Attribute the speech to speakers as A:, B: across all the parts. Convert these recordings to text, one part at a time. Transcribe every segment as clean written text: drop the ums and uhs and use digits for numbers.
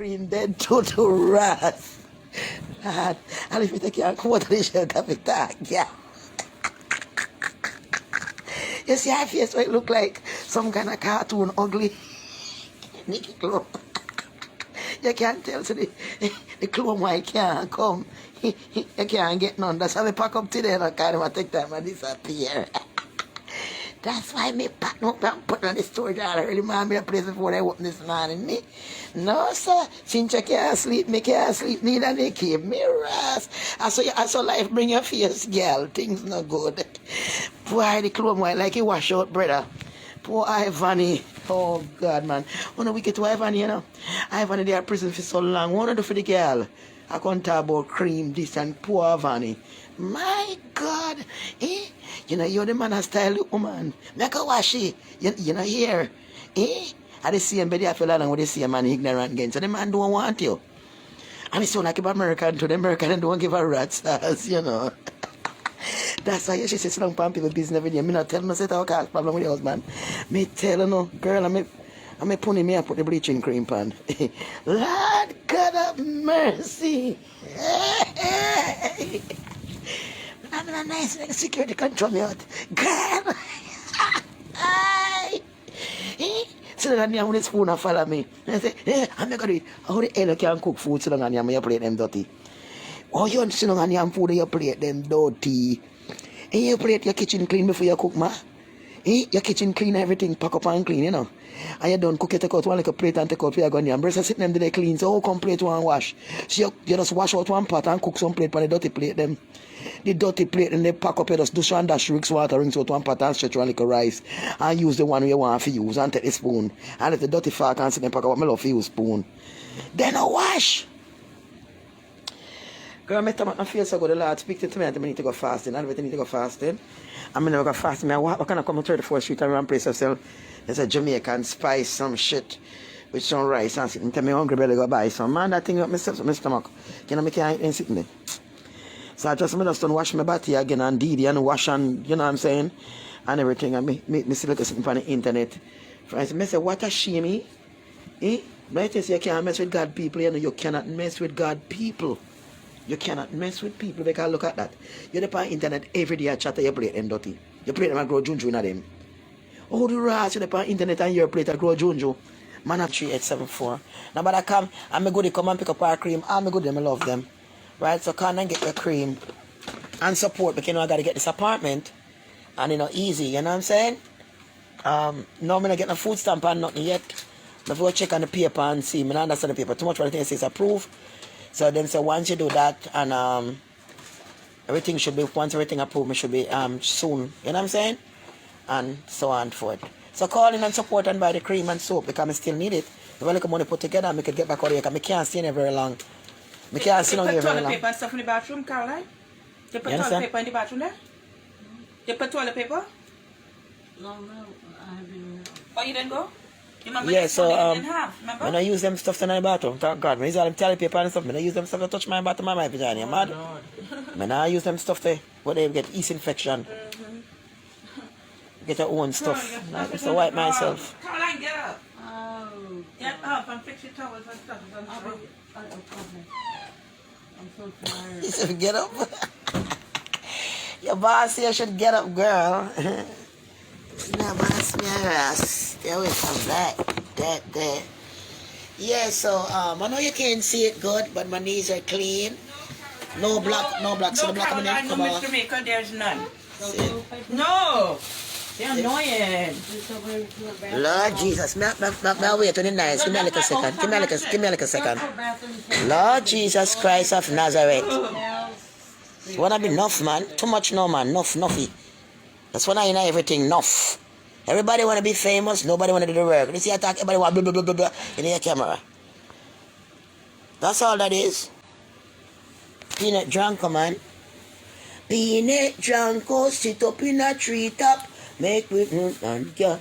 A: cream dead to rat. And if you take your come out of the shelter, we talk, yeah. You see her face, it look like some kind of cartoon ugly. Nicky clone. You can't tell, so the clone why can't come. You can't get none. That's how we pack up today and I can't take time and disappear. That's why me pack up and put on the storage all early morning. I place before I open this morning. Me? No, sir. Since you can't sleep, me can't sleep. Neither they keep me rest. I saw life bring your face, girl. Things not good. Boy, the clone white like he wash out, brother. Poor Ivany. Oh, God, man. When we get to Ivany, you know. Ivany, they are prison for so long. What do I do for the girl? I can't talk about cream, this, and poor Ivany. My God. Eh? You know, you're the man that style the woman. Make a wash it. You know, here. Eh? I see him, but I feel like with the same man ignorant again. So the man don't want you. And it's so like American to the American and don't give a rat's ass, you know. That's why she says long pan people business every day. Me not tell no say talk cause problem with your husband. Me tell her no, girl, I'm putting me and put the bleaching cream pan. Lord God of mercy. I'm a nice security control me out. Girl. So long as you spoon and follow me. I say, I'm not gonna do it. How the hell you can cook food so long as you plate them dirty? Oh, you don't see no and food you plate them dirty. And you plate your kitchen clean before you cook, ma. Your kitchen clean, everything, pack up and clean, you know. And you don't cook, you take out one like a plate and take out for your gun. And breast and sit them there clean, so how come plate one wash? So you just wash out one pot and cook some plate for the dirty plate them. The dirty plate and they pack up, you just do one dash rinse water, rinse out one pot and stretch one like a rice. And use the one you want to use and take the spoon. And if the dirty fork and sit them pack up, I love to use spoon. Then I wash. Girl, my stomach don't feel so good. The Lord speak to me and I need to go fasting. I need to go fasting. I'm going to go fasting. I can I come to 34th Street and run place of sell. There's a Jamaican spice, some shit with some rice and sitting. Tell me hungry belly go buy some. Man, that thing up my stomach. You know, I can't eat sitting there. So I just don't wash my body again and Didi and wash and, you know what I'm saying? And everything. And me see like something on the internet. For instance, I say, what a shame, eh? But you can't mess with God people. You know, you cannot mess with God people. You cannot mess with people because look at that. You're on the internet every day, chat you plate them dirty. You plate them and grow junju in them. Oh, the rats, you're on the internet and your plate and grow junju. Man at 3874. Now, but I come, I'm a good, come and pick up our cream. I'm a good, I love them. Right, so come and get your cream and support because you know I got to get this apartment. And you know, easy, you know what I'm saying? No, I'm not getting a food stamp and nothing yet. I'm going to check on the paper and see. I don't understand the paper too much, but I think it says approved. So then, so once you do that, and everything should be, once everything approved, it should be soon. You know what I'm saying? And so on forth. So call in and support and buy the cream and soap because I still need it. If I look at money put together, I could get back out here because I can't stay in here very long. I can't stay in here very long.
B: You put toilet paper and stuff in the bathroom, Caroline? You put toilet paper in the bathroom there? You put toilet paper?
C: No, I haven't.
B: Oh, you didn't go?
A: Yeah, so when I use them stuff in the bathroom, thank God, when I use all them toilet paper and stuff, when I use them stuff to touch my bathroom, my vagina, you mad? When I use them stuff there, where they get yeast infection. Get your own stuff. Like, so wipe myself.
B: Caroline, get up.
C: Oh.
B: Get up and fix your towels and stuff.
C: I'm so tired.
A: You said get up? Your boss here should get up, girl. No, boss me ass. Stay away from that. Yeah, so I know you can't see it good, but my knees are clean. No black. So the black
B: Caroline,
A: come
B: no
A: off.
B: Mr. Maker, there's none.
A: See?
B: No! They're annoying.
A: Lord Jesus, me wait on the nice. Give me like a second. Give me like a second. Lord Jesus Christ of Nazareth. Wanna be enough, man? Too much no, man. Nuffy. That's when I know everything. Enough. Everybody wanna be famous. Nobody wanna do the work. You see, I talk. Everybody want blah blah blah blah in your camera. That's all that is. Peanut drunk, man. Peanut drunk, go sit up in a treetop. Make with and girl.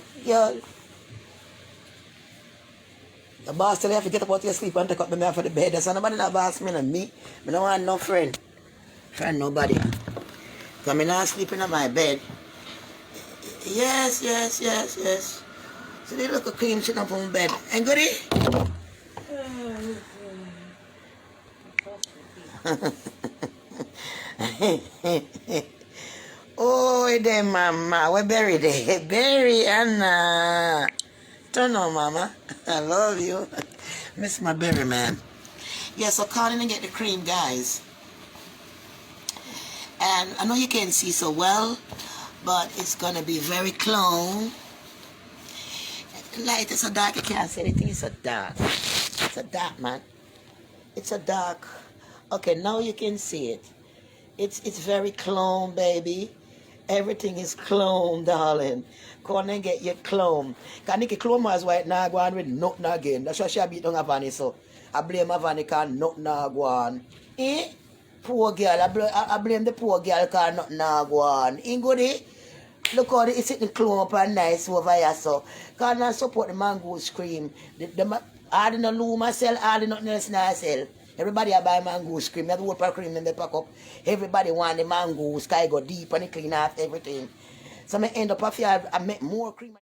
A: The boss tell you have to get up out your sleep and take up me for the bed. That's nobody not boss me and me. I don't want no friend. Friend nobody. Because I not sleeping on my bed. Yes. So they look a clean shit up on my bed. Ain't goody? Oh, there, mama. We bury there. Bury Anna. Turn on, mama. I love you. Miss my berry, man. Yeah, so call in and get the cream, guys. And I know you can't see so well, but it's going to be very clone. Light is so dark, you can't see anything. It's so dark. It's a dark, man. It's a dark. Okay, now you can see it. It's very clone, baby. Everything is clone, darling. Come on and get your clone. Because Nikki clone was right now going with nothing again. That's why she beat on Havani, so I blame Havani because nothing go on. Eh? Poor girl. I blame the poor girl because nothing go on. Ain't good, eh? Look how it's sitting clone up and nice over here, so. Because I support the mango cream. I didn't lose myself, I didn't nothing else now sell. Everybody buy mango cream. You have to work for cream and they pack up. Everybody want the mango. Sky go deep and it clean off everything. So I end up after I make more cream.